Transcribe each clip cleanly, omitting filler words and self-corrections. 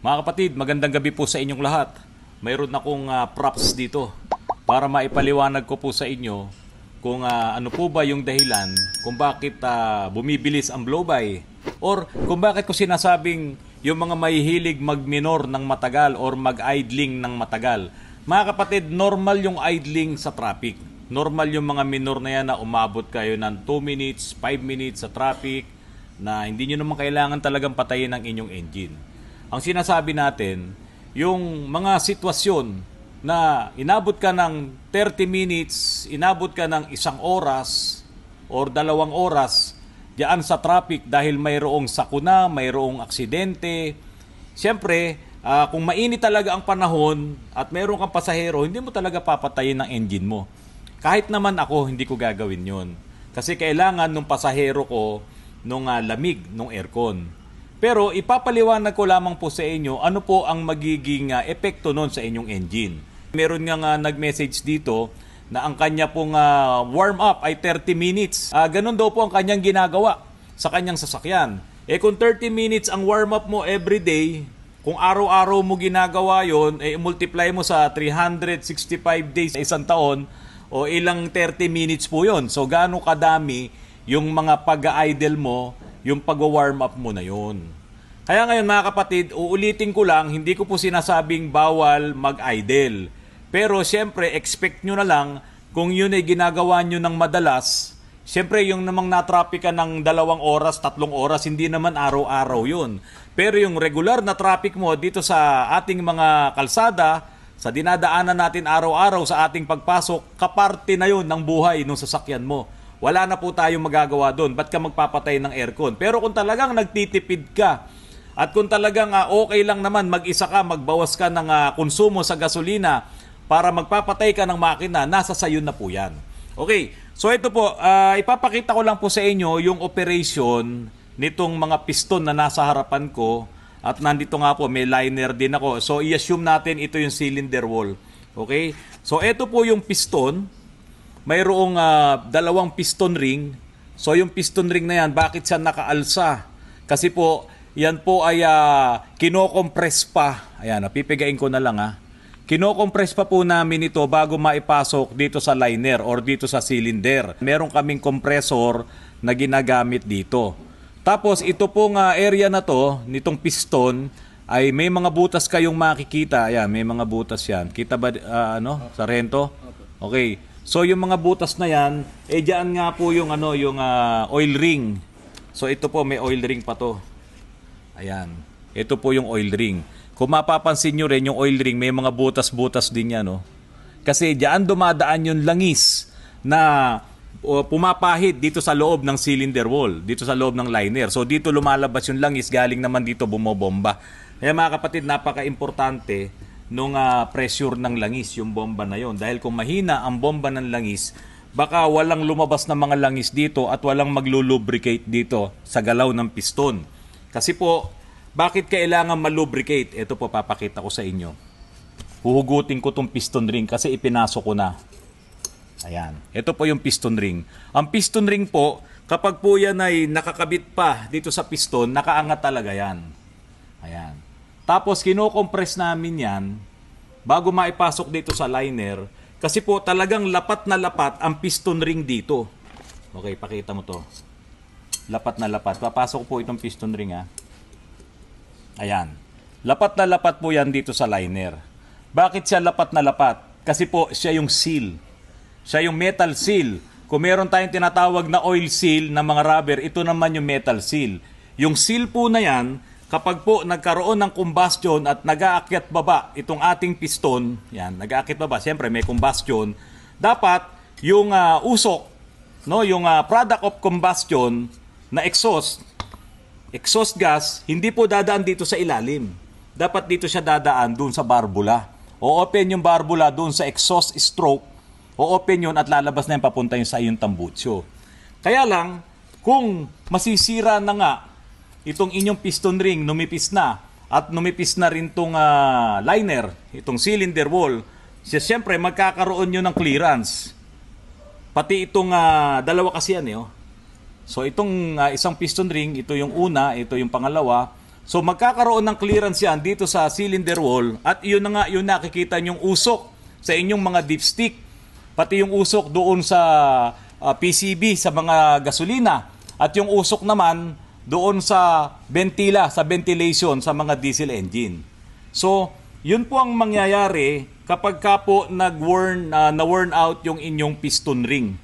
Mga kapatid, magandang gabi po sa inyong lahat. Mayroon akong props dito para maipaliwanag ko po sa inyo kung ano po ba yung dahilan kung bakit bumibilis ang blow-by or kung bakit ko sinasabing yung mga mahihilig mag-minor ng matagal or mag-idling ng matagal. Mga kapatid, normal yung idling sa traffic. Normal yung mga minor na yan na umabot kayo ng 2 minutes, 5 minutes sa traffic na hindi nyo naman kailangan talagang patayin ang inyong engine. Ang sinasabi natin, yung mga sitwasyon na inabot ka ng 30 minutes, inabot ka ng 1 oras or 2 oras diyan sa traffic dahil mayroong sakuna, mayroong aksidente. Siyempre, kung mainit talaga ang panahon at mayroong kang pasahero, hindi mo talaga papatayin ang engine mo. Kahit naman ako, hindi ko gagawin yon. Kasi kailangan nung pasahero ko nung lamig, nung aircon. Pero ipapaliwanag ko lamang po sa inyo ano po ang magiging epekto nun sa inyong engine. Meron nga nag-message dito na ang kanya pong warm up ay 30 minutes. Ganun daw po ang kanyang ginagawa sa kanyang sasakyan. Kung 30 minutes ang warm up mo everyday, kung araw-araw mo ginagawa yon, multiply mo sa 365 days sa isang taon, o ilang 30 minutes po yon. So gaano kadami yung mga pag-idle mo, yung pag-warm up mo na yun. Kaya ngayon mga kapatid, uulitin ko lang, hindi ko po sinasabing bawal mag-idle. Pero siyempre, expect nyo na lang kung yun ay ginagawa nyo ng madalas. Siyempre, yung namang natraffic ka ng 2 oras, 3 oras, hindi naman araw-araw yun. Pero yung regular na traffic mo dito sa ating mga kalsada, sa dinadaanan natin araw-araw sa ating pagpasok, kaparte na yun ng buhay ng sasakyan mo. Wala na po tayong magagawa doon. Ba't ka magpapatay ng aircon? Pero kung talagang nagtitipid ka at kung talagang okay lang naman mag-isa ka, magbawas ka ng konsumo sa gasolina para magpapatay ka ng makina, nasa sayo na po yan. Okay, so ito po, ipapakita ko lang po sa inyo yung operation nitong mga piston na nasa harapan ko at nandito nga po, may liner din ako. So i-assume natin ito yung cylinder wall. Okay, so ito po yung piston. Mayroong 2 piston ring. So yung piston ring na yan, bakit siya nakaalsa? Kasi po, yan po ay kinokompress pa. Ayan, pipigain ko na lang . Kinokompress pa po namin ito bago maipasok dito sa liner or dito sa cylinder. Meron kaming compressor na ginagamit dito. Tapos ito pong area na to, nitong piston, ay may mga butas kayong makikita. Ayan, may mga butas yan. Kita ba, Sargento? Okay. So yung mga butas na yan, diyan nga po yung yung oil ring. So ito po may oil ring pa to. Ayan. Ito po yung oil ring. Kung mapapansin nyo rin yung oil ring, may mga butas-butas din yan, no? Kasi diyan dumadaan yung langis na pumapahid dito sa loob ng cylinder wall, dito sa loob ng liner. So dito lumalabas yung langis, galing naman dito bumobomba. Kaya mga kapatid, napaka-importante nung pressure ng langis, yung bomba na yon. Dahil kung mahina ang bomba ng langis, baka walang lumabas na mga langis dito at walang maglulubricate dito sa galaw ng piston. Kasi po, bakit kailangan malubricate? Ito po, papakita ko sa inyo. Huhugutin ko tong piston ring kasi ipinasok ko na. Ayan. Ito po yung piston ring. Ang piston ring po, kapag po yan ay nakakabit pa dito sa piston, nakaangat talaga yan. Ayan. Tapos kino-compress namin yan bago maipasok dito sa liner kasi po talagang lapat na lapat ang piston ring dito. Okay, pakita mo to. Lapat na lapat. Papasok po itong piston ring . Ayan. Lapat na lapat po yan dito sa liner. Bakit siya lapat na lapat? Kasi po siya yung seal. Siya yung metal seal. Kung meron tayong tinatawag na oil seal na mga rubber, ito naman yung metal seal. Yung seal po na yan, kapag po nagkaroon ng combustion at nag-aakyat baba itong ating piston, yan, nag-aakyat baba, siyempre may combustion, dapat yung usok, yung product of combustion na exhaust gas, hindi po dadaan dito sa ilalim. Dapat dito siya dadaan dun sa barbula. O open yung barbula dun sa exhaust stroke, o open yun at lalabas na yung papunta yung sa iyong tambutsyo. Kaya lang, kung masisira na nga itong inyong piston ring, numipis na, at numipis na rin itong liner, itong cylinder wall, siyempre magkakaroon nyo ng clearance. Pati itong dalawa kasi yan. So itong isang piston ring, ito yung una, ito yung pangalawa. So magkakaroon ng clearance yan dito sa cylinder wall at yun na nga yung nakikita nyong usok sa inyong mga dipstick. Pati yung usok doon sa PCB sa mga gasolina at yung usok naman doon sa ventila, sa ventilation sa mga diesel engine. So yun po ang mangyayari kapag ka po na-worn out yung inyong piston ring.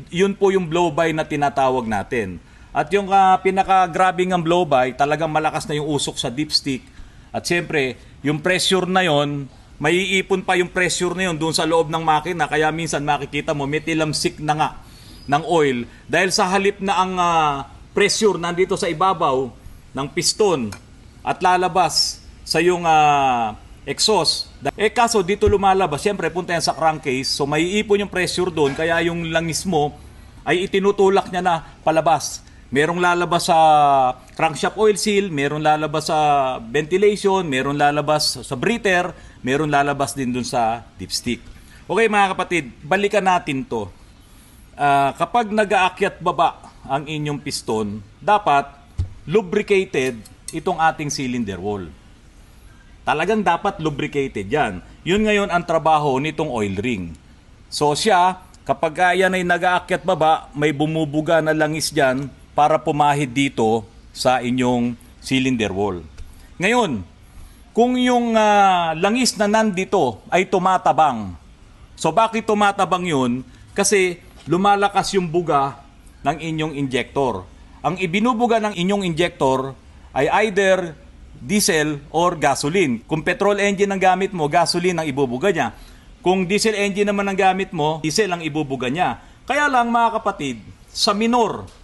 Yun po yung blow-by na tinatawag natin. At yung pinaka-grabbing ng blow-by, talagang malakas na yung usok sa dipstick. At siyempre, yung pressure na yon, maiipon pa yung pressure na yon doon sa loob ng makina. Kaya minsan makikita mo, may tilamsik na nga ng oil. Dahil sa halip na ang pressure nandito sa ibabaw ng piston at lalabas sa yung exhaust. Kaso dito lumalabas, siyempre punta yan sa crankcase. So maiipon yung pressure doon, kaya yung langis mo ay itinutulak niya na palabas. Merong lalabas sa crankshaft oil seal, merong lalabas sa ventilation, merong lalabas sa breather, merong lalabas din dun sa dipstick. Okay mga kapatid, balikan natin to. Kapag nag-aakyat baba ang inyong piston, dapat lubricated itong ating cylinder wall. Talagang dapat lubricated yan. Yun ngayon ang trabaho nitong oil ring. So siya, kapag yan ay nag-aakyat baba, may bumubuga na langis dyan, para pumahid dito sa inyong cylinder wall. Ngayon, kung yung langis na nandito ay tumatabang. So bakit tumatabang yun? Kasi lumalakas yung buga ng inyong injector. Ang ibinubuga ng inyong injector ay either diesel or gasoline. Kung petrol engine ang gamit mo, gasoline ang ibubuga niya. Kung diesel engine naman ang gamit mo, diesel ang ibubuga niya. Kaya lang mga kapatid, sa minor,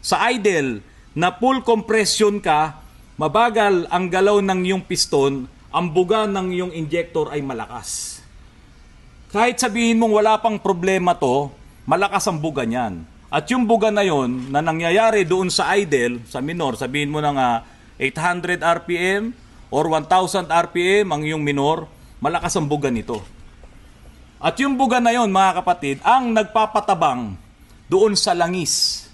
sa idle, na full compression ka, mabagal ang galaw ng iyong piston, ang buga ng iyong injector ay malakas. Kahit sabihin mong wala pang problema to, malakas ang buga niyan. At yung buga na yon na nangyayari doon sa idle, sa minor, sabihin mo na 800 RPM or 1000 RPM ang iyong minor, malakas ang buga nito. At yung buga na yon mga kapatid, ang nagpapatabang doon sa langis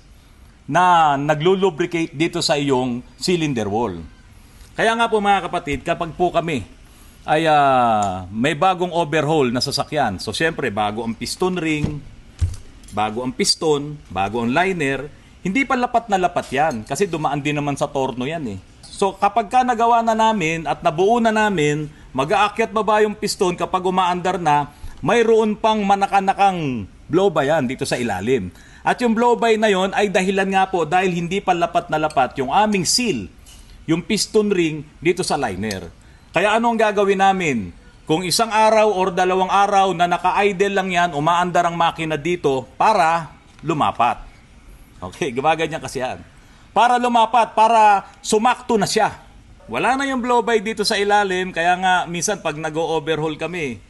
na naglulubricate dito sa iyong cylinder wall. Kaya nga po mga kapatid, kapag po kami ay may bagong overhaul na sasakyan. So siyempre, bago ang piston ring, bago ang piston, bago ang liner, hindi pa lapat na lapat yan. Kasi dumaan din naman sa torno yan eh. So kapag ka nagawa na namin at nabuo na namin, mag-aakyat baba yung piston kapag umaandar na, mayroon pang manakanakang blow-by yan dito sa ilalim. At yung blow-by na yon ay dahilan nga po dahil hindi pa lapat na lapat yung aming seal, yung piston ring dito sa liner. Kaya ano ang gagawin namin? Kung isang araw or dalawang araw na naka-idle lang yan, umaandar ang makina dito para lumapat. Okay, gumaganyan kasi yan. Para lumapat, para sumakto na siya. Wala na yung blow-by dito sa ilalim, kaya nga minsan pag nag-overhaul kami,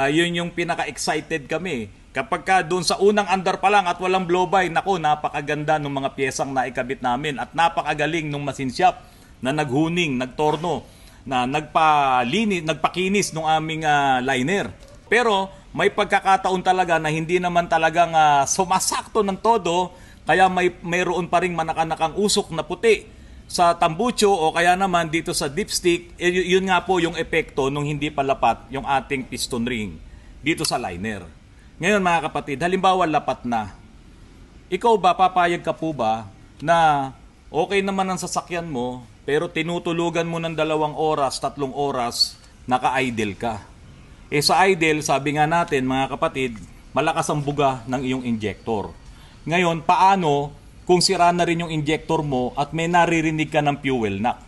yun yung pinaka-excited kami. Kapag ka doon sa unang andar pa lang at walang blow-by, naku, napakaganda ng mga piyesang naikabit namin at napakagaling ng machine shop na naghuning, nagtorno, na nagpakinis ng aming liner. Pero may pagkakataon talaga na hindi naman talagang sumasakto ng todo, kaya mayroon pa ring manakanakang usok na puti sa tambucho o kaya naman dito sa dipstick. Yun nga po yung epekto nung hindi palapat yung ating piston ring dito sa liner. Ngayon mga kapatid, halimbawa lapat na. Ikaw ba, papayag ka po ba na okay naman ang sasakyan mo, pero tinutulugan mo ng 2 oras, 3 oras, naka-idle ka? Sa idle, sabi nga natin mga kapatid, malakas ang buga ng iyong injector. Ngayon, paano kung sira na rin yung injector mo at may naririnig ka ng fuel knock?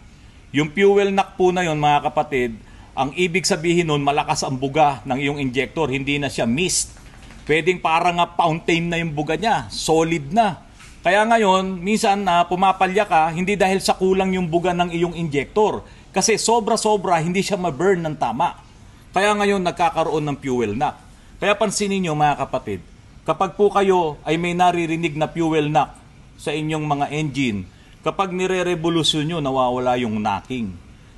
Yung fuel knock po na yon mga kapatid, ang ibig sabihin nun, malakas ang buga ng iyong injector, hindi na siya mist. Pwedeng parang fountain na yung buga niya, solid na. Kaya ngayon, minsan pumapalya ka, hindi dahil sa kulang yung buga ng iyong injector. Kasi sobra-sobra, hindi siya ma-burn ng tama. Kaya ngayon, nagkakaroon ng fuel knock. Kaya pansinin nyo mga kapatid, kapag po kayo ay may naririnig na fuel knock sa inyong mga engine, kapag nire-revolusyon nyo, nawawala yung knocking.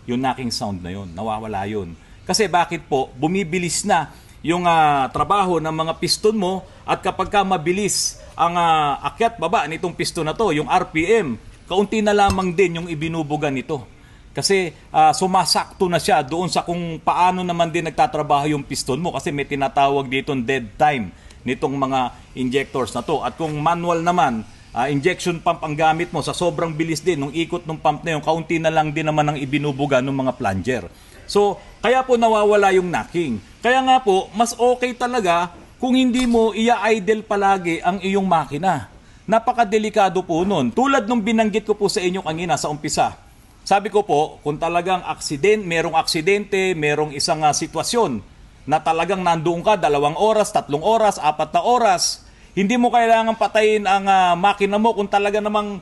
Yung knocking sound na yun, nawawala yun. Kasi bakit po? Bumibilis na yung trabaho ng mga piston mo at kapag ka mabilis ang akyat baba nitong piston na to, yung RPM, kaunti na lamang din yung ibinubuga nito. Kasi sumasakto na siya doon sa kung paano naman din nagtatrabaho yung piston mo kasi may tinatawag ditong dead time nitong mga injectors na to. At kung manual naman, injection pump ang gamit mo, sa sobrang bilis din nung ikot ng pump na yun, kaunti na lang din naman ang ibinubuga ng mga plunger. So, kaya po nawawala yung knocking. Kaya nga po, mas okay talaga kung hindi mo i-idle palagi ang iyong makina. Napakadelikado po nun. Tulad nung binanggit ko po sa inyo kanina sa umpisa. Sabi ko po, kung talagang merong aksidente, merong isang sitwasyon na talagang nandoon ka 2 oras, 3 oras, 4 na oras, hindi mo kailangan patayin ang makina mo kung talaga namang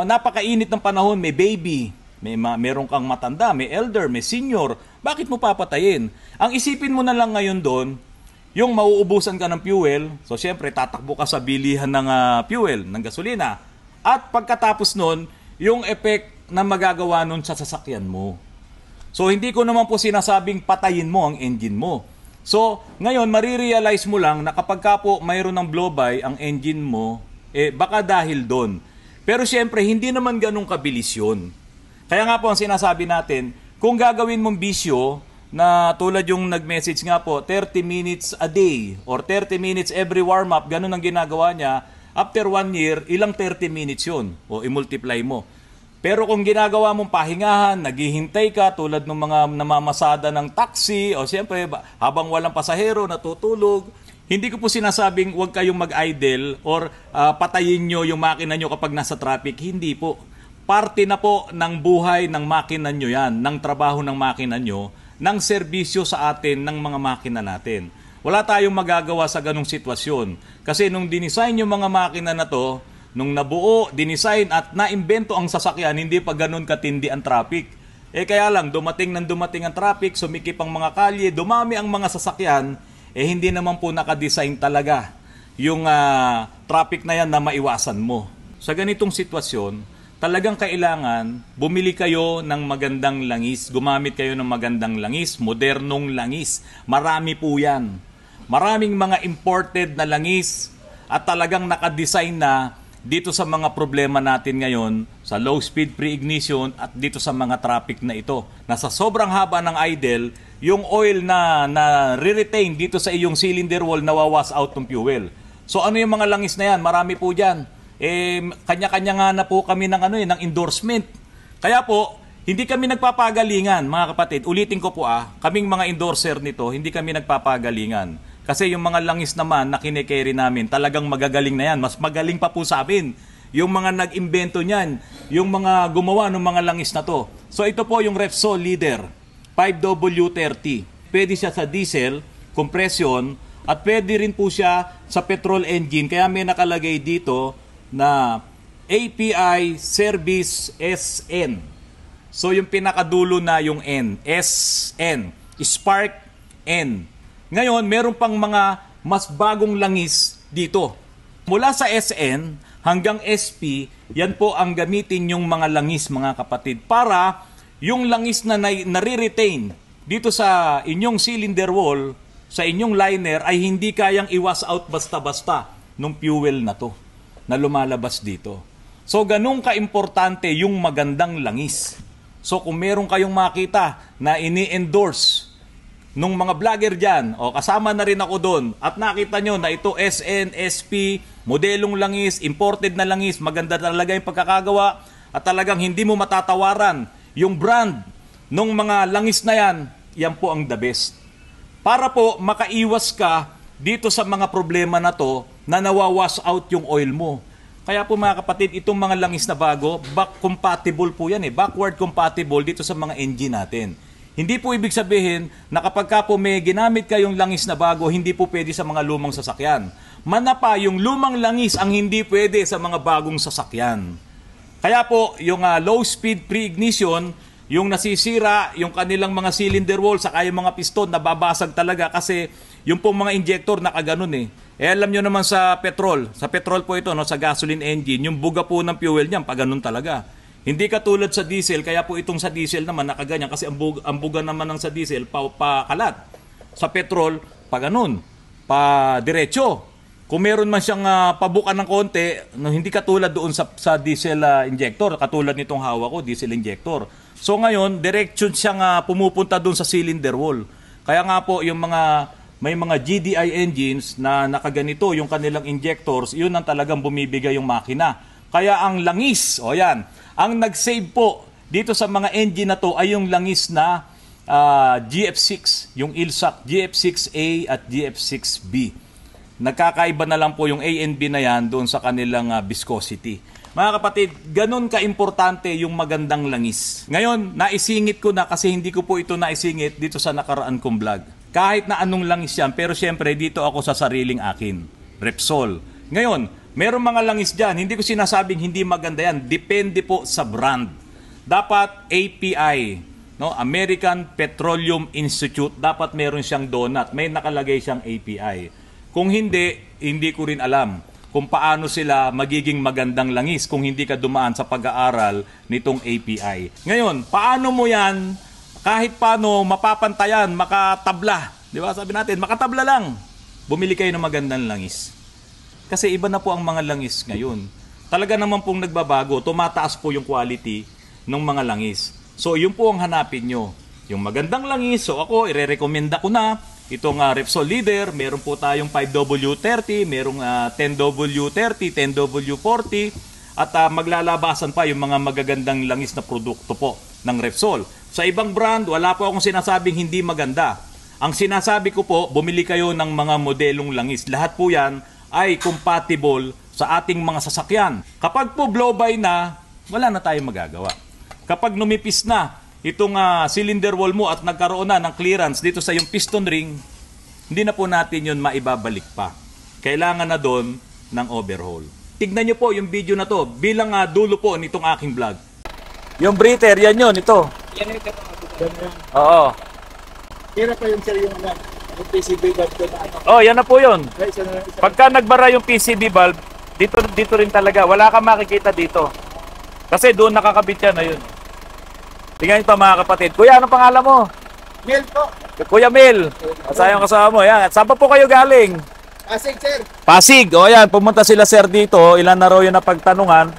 napakainit ng panahon, may baby, meron kang matanda, may elder, may senior, bakit mo papatayin? Ang isipin mo na lang ngayon doon, yung mauubusan ka ng fuel, so syempre tatakbo ka sa bilihan ng fuel, ng gasolina, at pagkatapos nun, yung effect na magagawa nun sa sasakyan mo. So hindi ko naman po sinasabing patayin mo ang engine mo. So ngayon, marirealize mo lang na kapag ka po mayroon ng blow-by ang engine mo, baka dahil doon. Pero syempre, hindi naman ganun kabilis yun. Kaya nga po ang sinasabi natin, kung gagawin mong bisyo, na tulad yung nag-message nga po, 30 minutes a day or 30 minutes every warm-up, ganun ang ginagawa niya, after 1 year, ilang 30 minutes yun o i-multiply mo. Pero kung ginagawa mong pahingahan, naghihintay ka tulad ng mga namamasada ng taxi o siyempre habang walang pasahero, natutulog, hindi ko po sinasabing huwag kayong mag-idle or patayin nyo yung makina nyo kapag nasa traffic. Hindi po. Parte na po ng buhay ng makina nyo yan, ng trabaho ng makina nyo, ng serbisyo sa atin ng mga makina natin. Wala tayong magagawa sa ganong sitwasyon. Kasi nung dinisign yung mga makina na to, nung nabuo, dinisign at naimbento ang sasakyan, hindi pa ganon katindi ang traffic. Kaya lang, dumating ang traffic, sumikip ang mga kalye, dumami ang mga sasakyan, hindi naman po nakadesign talaga yung traffic na yan na maiwasan mo. Sa ganitong sitwasyon, talagang kailangan bumili kayo ng magandang langis, gumamit kayo ng magandang langis, modernong langis. Marami po yan. Maraming mga imported na langis at talagang nakadesign na dito sa mga problema natin ngayon, sa low speed pre-ignition at dito sa mga traffic na ito. Nasa sobrang haba ng idle, yung oil na re-retain dito sa iyong cylinder wall nawawas out ng fuel. So ano yung mga langis na yan? Marami po dyan. Kanya-kanya nga na po kami ng endorsement. Kaya po, hindi kami nagpapagalingan, mga kapatid. Ulitin ko po kaming mga endorser nito, hindi kami nagpapagalingan. Kasi yung mga langis naman na kine-carry namin, talagang magagaling na yan. Mas magaling pa po sa amin. Yung mga nag-imbento niyan, yung mga gumawa ng mga langis na to. So ito po yung Repsol Leader 5W30. Pwede siya sa diesel, compression, at pwede rin po siya sa petrol engine. Kaya may nakalagay dito na API Service SN. So yung pinakadulo na yung N, SN, Spark N. Ngayon, meron pang mga mas bagong langis dito. Mula sa SN hanggang SP, yan po ang gamitin yung mga langis, mga kapatid, para yung langis na nare-retain dito sa inyong cylinder wall, sa inyong liner, ay hindi kayang iwas out basta-basta nung fuel na to na lumalabas dito. So, ganun ka-importante yung magandang langis. So, kung meron kayong makita na ini-endorse nung mga vlogger dyan, kasama na rin ako doon, at nakita nyo na ito SN, SP, modelong langis, imported na langis, maganda talaga yung pagkakagawa, at talagang hindi mo matatawaran yung brand nung mga langis na yan, yan po ang the best. Para po makaiwas ka dito sa mga problema na to, na nawawash out yung oil mo. Kaya po mga kapatid, itong mga langis na bago, back compatible po yan backward compatible dito sa mga engine natin. Hindi po ibig sabihin na kapag ka po may ginamit kayong langis na bago, hindi po pwede sa mga lumang sasakyan. Manapa, yung lumang langis ang hindi pwede sa mga bagong sasakyan. Kaya po, yung low speed pre-ignition, yung nasisira, yung kanilang mga cylinder wall, saka yung mga piston, nababasag talaga kasi yung pong mga injector nakaganon alam nyo naman sa petrol po ito, sa gasoline engine, yung buga po ng fuel niyan, paganon talaga. Hindi katulad sa diesel, kaya po itong sa diesel naman nakaganyan kasi ang buga naman ng sa diesel pakalat. Sa petrol, paganon, pa diretso. Kung meron man siyang pabuka ng konti, hindi katulad doon sa diesel injector, katulad nitong hawak ko, diesel injector. So ngayon, direction siyang pumupunta doon sa cylinder wall. Kaya nga po, yung may mga GDI engines na nakaganito, yung kanilang injectors, yun ang talagang bumibigay yung makina. Kaya ang langis, o yan, ang nag-save po dito sa mga engine na to ay yung langis na GF6, yung ILSAC GF6A at GF6B. Nagkakaiba na lang po yung A and B na yan doon sa kanilang viscosity. Mga kapatid, ganun ka-importante yung magandang langis. Ngayon, naisingit ko na kasi hindi ko po ito naisingit dito sa nakaraan kong vlog. Kahit na anong langis yan, pero syempre dito ako sa sariling akin, Repsol. Ngayon, merong mga langis dyan, hindi ko sinasabing hindi maganda yan, depende po sa brand. Dapat API, no? American Petroleum Institute, dapat meron siyang donut, may nakalagay siyang API. Kung hindi, hindi ko rin alam kung paano sila magiging magandang langis kung hindi ka dumaan sa pag-aaral nitong API. Ngayon, paano mo yan kahit paano mapapantayan, makatabla? Di ba? Sabi natin, makatabla lang. Bumili kayo ng magandang langis. Kasi iba na po ang mga langis ngayon. Talaga naman pong nagbabago, tumataas po yung quality ng mga langis. So, yun po ang hanapin nyo. Yung magandang langis, so ako, ire-recommenda ko na itong Repsol Leader. Meron po tayong 5W30, merong 10W30, 10W40, at maglalabasan pa yung mga magagandang langis na produkto po ng Repsol. Sa ibang brand, wala po akong sinasabing hindi maganda. Ang sinasabi ko po, bumili kayo ng mga modelong langis. Lahat po yan ay compatible sa ating mga sasakyan. Kapag po blow-by na, wala na tayong magagawa. Kapag numipis na itong cylinder wall mo at nagkaroon na ng clearance dito sa yung piston ring, hindi na po natin yun maibabalik pa. Kailangan na doon ng overhaul. Tignan nyo po yung video na to bilang dulo po nitong aking vlog. Yung breather, yan yun, ito. Yan ito. Oo. Kira pa yung sir yung PCB valve ko na ano. Oh, yan na po yun. Pagka nagbara yung PCB valve, dito rin talaga. Wala kang makikita dito. Kasi doon nakakabit yan, ayun. Tingnan nyo mga kapatid. Kuya, anong pangalan mo? Mel po. Kuya Mel. Sayang kasama mo. Yan. Saan pa po kayo galing? Pasig sir. Pasig. O yan, pumunta sila sir dito. Ilan na raw yun na pagtanungan.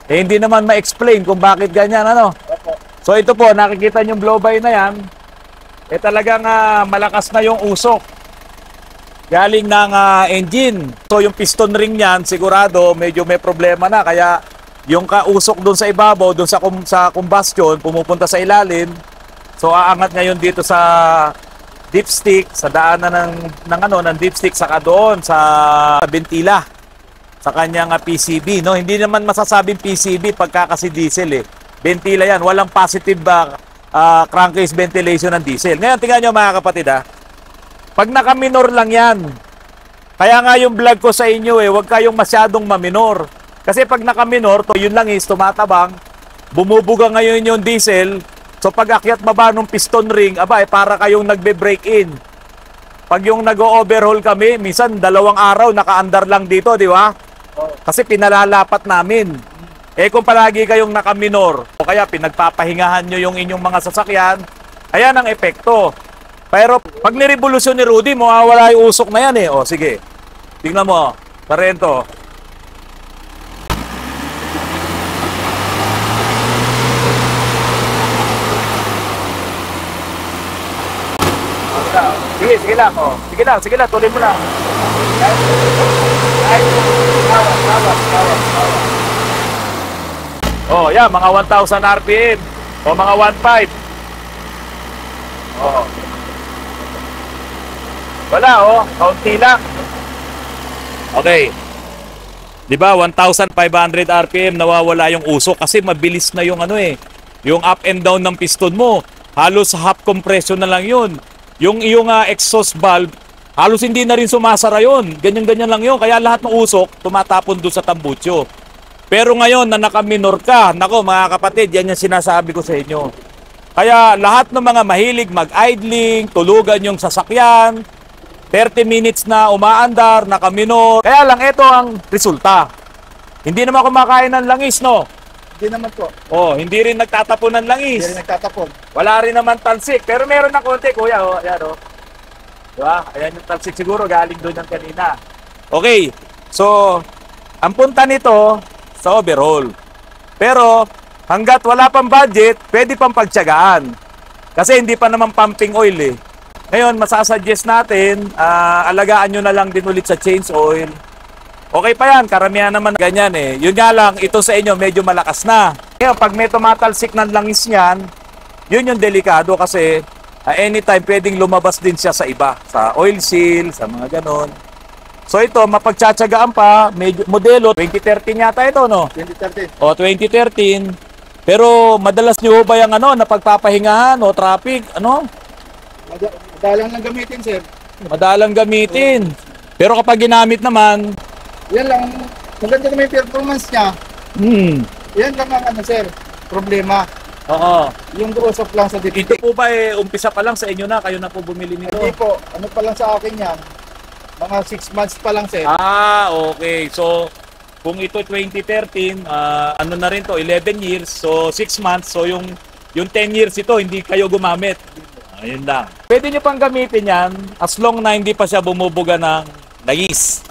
Eh, hindi naman ma-explain kung bakit ganyan, ano? So ito po, nakikita nyo yung blow-by na yan. Eh talagang malakas na yung usok. Galing ng engine. So yung piston ring yan, sigurado medyo may problema na. Kaya yung kausok doon sa ibabaw, doon sa combustion, pumupunta sa ilalim. So aangat ngayon dito sa dipstick, sa daanan ng dipstick, saka doon sa bentila, sa kanyang PCB, no? Hindi naman masasabing PCB pagka kasi diesel eh. Bentila yan, walang positive crankcase ventilation ng diesel. Ngayon tingnan nyo mga kapatid pag naka-minor lang yan. Kaya nga yung vlog ko sa inyo huwag kayong masyadong ma-minor. Kasi pag naka-minor, to yun lang is tumatabang, bumubuga ngayon yung diesel. So pag akyat baba ng piston ring, para kayong nagbe-break in. Pag yung nag-overhaul kami, minsan 2 araw naka-andar lang dito, di ba? Kasi pinalalapat namin. Eh kung palagi kayong naka-minor, o kaya pinagpapahingahan nyo yung inyong mga sasakyan, ayan ang epekto. Pero pag nirevolusyon ni Rudy, mawawala yung usok na yan eh. O sige, tingnan mo, Parento. Sige lang, sige lang, tuloy mo lang. Oh, yan, mga 1,000 RPM o mga 1,500. Oh. Wala, kaunti lang. Okay. 'Di ba, 1,500 RPM nawawala yung usok kasi mabilis na yung yung up and down ng piston mo. Halos half compression na lang 'yun. Yung iyong exhaust valve, halos hindi na rin sumasara yun. Ganyan-ganyan lang yun. Kaya lahat ng usok, tumatapon doon sa tambutso. Pero ngayon, na naka-minor ka, nako mga kapatid, yan yung sinasabi ko sa inyo. Kaya lahat ng mga mahilig mag-idling, tulugan yung sasakyan, 30 minutes na umaandar, naka-minor. Kaya lang, ito ang resulta. Hindi naman kumakain ng langis, no? Hindi naman po. Hindi rin nagtatapon ng langis. Hindi rin nagtatapon. Wala rin naman talsik. Pero meron na konti, kuya. Ayan, diba? Ayan yung talsik siguro. Galing doon yung kanina. Okay. So, ang punta nito sa overhaul. Pero, hanggat wala pang budget, pwede pang pagtiyagaan. Kasi hindi pa naman pumping oil eh. Ngayon, masasuggest natin, alagaan nyo na lang din ulit sa change oil. Okay pa yan, karamihan naman ganyan eh. Yun nga lang, ito sa inyo medyo malakas na. Ngayon, pag may tumatalsik ng langis niyan, yun yung delikado kasi anytime pwedeng lumabas din siya sa iba. Sa oil seal, sa mga ganon. So ito, mapagtsatsagaan pa, modelo 2013 yata ito, no? 2013. O 2013. Pero madalas nyo ba yung napagpapahingahan o traffic, Madalang lang gamitin, sir. madalang gamitin. Pero kapag ginamit naman, Yan lang, maganda naman yung performance niya. Yan lang ang sir, problema. oo. Yung usok lang sa Ito dipiti. po ba umpisa pa lang sa inyo na, kayo na po bumili nito? Hindi po, ano pa lang sa akin yan, mga 6 months pa lang, sir. Okay. So, kung ito 2013, ano na rin to, 11 years, so 6 months, so yung 10 years ito, hindi kayo gumamit. Ayun lang. Pwede nyo pang gamitin yan, as long na hindi pa siya bumubuga ng langis.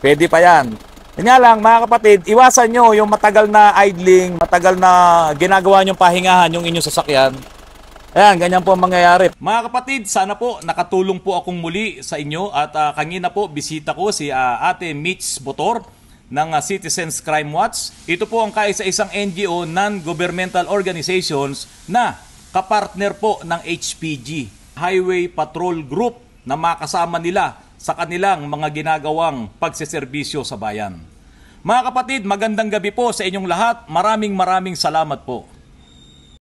Pwede pa yan. Yun nga lang, mga kapatid, iwasan nyo yung matagal na idling, matagal na ginagawa nyong pahingahan yung inyong sasakyan. Ayan, ganyan po ang mangyayari. Mga kapatid, sana po nakatulong po akong muli sa inyo at kanina po bisita ko si Ate Mitch Botor ng Citizens Crime Watch. Ito po ang kaisa-isang NGO, non-governmental organizations na kapartner po ng HPG, Highway Patrol Group, na makasama nila sa kanilang mga ginagawang pagseserbisyo sa bayan. Mga kapatid, magandang gabi po sa inyong lahat. Maraming salamat po.